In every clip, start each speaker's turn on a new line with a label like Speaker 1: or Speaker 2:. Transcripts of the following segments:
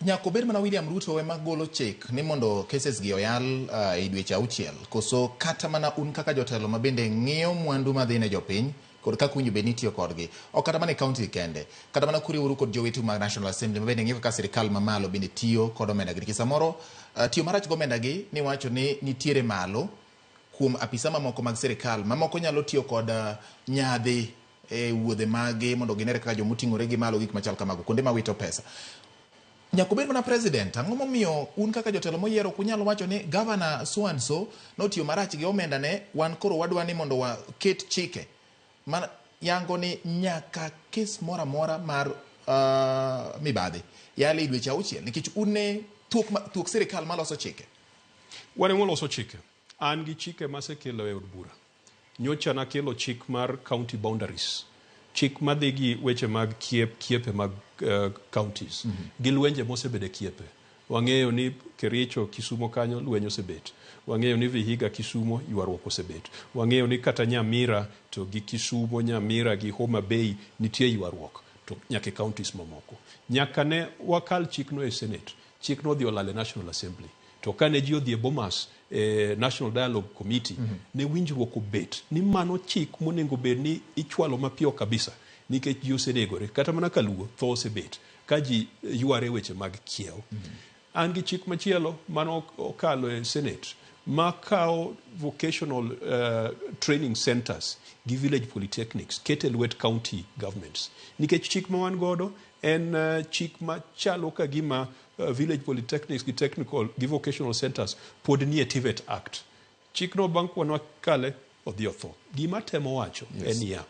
Speaker 1: nyako ber mana William Ruto ema golo chik ni mondo cases gi oyal e dweche auchiel koso kata mana un kaka jotelo ma bende ng'iyo mwandu madhi ne jopiny kod kaka winjo be nitiyo kodgi ok kata mana e kaunti kende kata mana kuriworu kod jowetu mag National Assembly ma bende ng'iyo kaka sirikal mamalo bende tiyo kod omenda gi nikech samoro tiyo marach gi omenda gi ni wacho ni nitiere malo kuom apisa mamoko mag sirikal mamoko nyalo tiyo kod nyadhi e wuodhe magi mondo ginere kaka jomoting'ore gi malo gik machal kamago kuonde ma wito pesa. Nyako bed mana president, ang'o momiyo un kaka jotelo moyiero kunyalo wacho ni governor so and so notiyo marach gi omenda ne wan koro wadwa ni mondo waket chike man yango ni nyaka kes mora mora mar mibadhi yale dweche auchiel nikech une tuk sirikal maloso chike.
Speaker 2: Wane moloso chike an gi chike masekelo e od bura nyocha nakelo chik mar county boundaries chik madhi gi weche mag kiepe mag counties gi lwenje mosebede kiepe wang'eyo ni Kericho Kisumo kanyo lwenyo osebet wang'eyo ni Vihiga Kisumo ywaruok osebet wang'eyo ni kata Nyamira to gi Kisumo Nyamira gi Homa Bay nitie ywaruok to nyaka counties mamoko nyaka ne wakal chikno e Senate chikno dhi olal e National Assembly to kane ji odhi e Bomas National Dialogue Committee ne winjruok obet ni mano chik monego bed ni ichwalo mapiyo kabisa nikech ji osenegore kata mana kaluo tho osebet ka ji yware weche mag kiewo an gi chik machielo mano okalo e Senate ma kawo vocational training centers gi village polytechnics kete lwet county governments nikech chik ma wan godo en chik machalo ka gima village polytechnics gi technical gi vocational centers pod nie TVET Act chikno bang' kwanwa kale odhi otho gima temo wacho en ya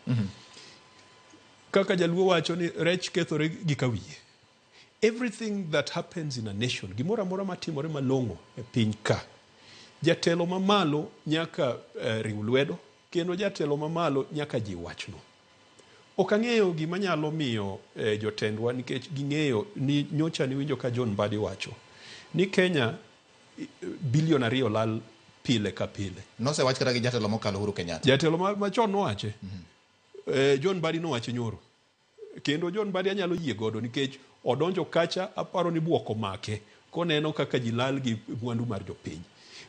Speaker 2: kaka jaluo wacho ni rech kethore gi kawiye everything that happens in a nation gimoro amora matimore malong'o e piny ka jatelo mamalo nyaka riw lwedo kendo jatelo mamalo nyaka ji wachno ok ang'eyo gima nyalo miyo jotendwa nikech ging'eyo ni nyocha ni winjo ka John Mbadi wacho ni Kenya bilion 2 lal pile ka pile
Speaker 1: nosewach kata gi jatelo mokalo Uhuru Kenyatta
Speaker 2: jatelo machon nowache John Mbadi nowache nyoro kendo John Mbadi anyalo yie godo nikech odonjo kacha aparo ni buoko make koneno kaka ji lal gi mwandu mar jopiny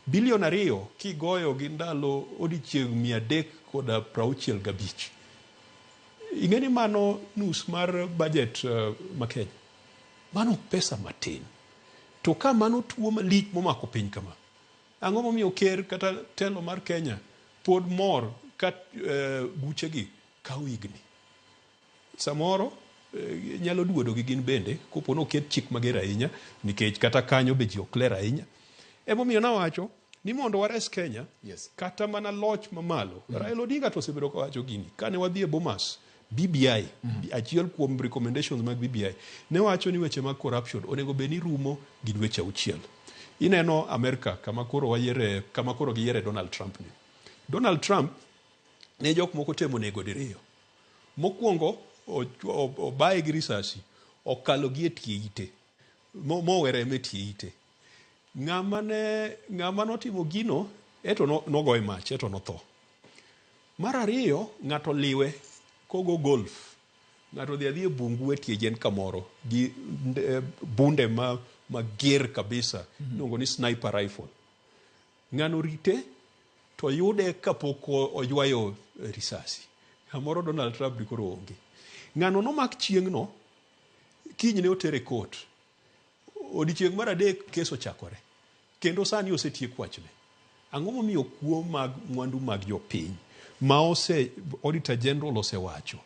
Speaker 2: bilion 2 kigoyo gi ndalo odiechieng' 365 ing'eni mano nus mar budget ma Kenya mano pesa matin to ka mano tuo malich momako piny kama ang'o momiyo ker kata telo mar Kenya pod mor ka buchegi kawo higni samoro nyalo duodo gi gin bende kopo noket chik mager ahinya nikech kata kanyo be ji ok ler ahinya emomiyo nawacho ni mondo wares Kenya kata mana loch mamalo Raila Odinga to osebedo kawacho gini kane wadhi e Bomas BBI achiel kuom recommendations mag BBI ne wacho ni weche mag corruption onego bed ni rumo gi dweche auchiel ineno Amerika kama koro giyiere Donald Trump ni Donald Trump ne jok moko temo nego diriyo mokwongo obaye gi risasi okalo gi e tie ite mowere me tie ite ng'ama notimo gino eto nogoye mach eto notho mar ariyo ng'ato liwe kogo golf ng'ato dhi adhi e bungu e tie jen kamoro gi bunde mager kabisa nongo ni sniper rifle ng'ano rite to yude kapok oywayo risasi kamoro Donald Trump dikoro onge ng'ano nomak chieng'no kiny ne otere kot odiechieng' mar adek kes ochakore kendo sani osetiek wachne ang'o momiyo kuo mag mwandu mag jopiny ma Auditor General osewacho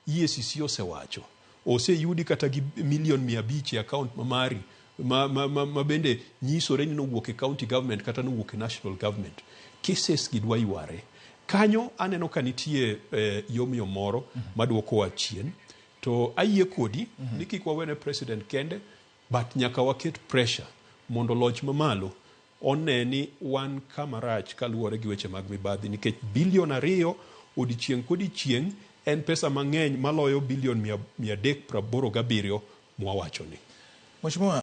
Speaker 2: EACC osewacho oseyudi kata gi milion 500 e account mamari ma bende nyisore ni nowuok e county government kata nowuok e national government cases gidwa yware kanyo aneno ka nitie yomyom moro maduoko wa chien to ayie kodi ni kik wawene president kende but nyaka waket pressure mondo loch mamalo one ni wan kamarach kaluwore gi weche mag mibadhi nikech bilion 2 odiechieng' kodiechieng' en pesa mang'eny maloyo bilion 387 mwawachoni.
Speaker 1: Mheshimiwa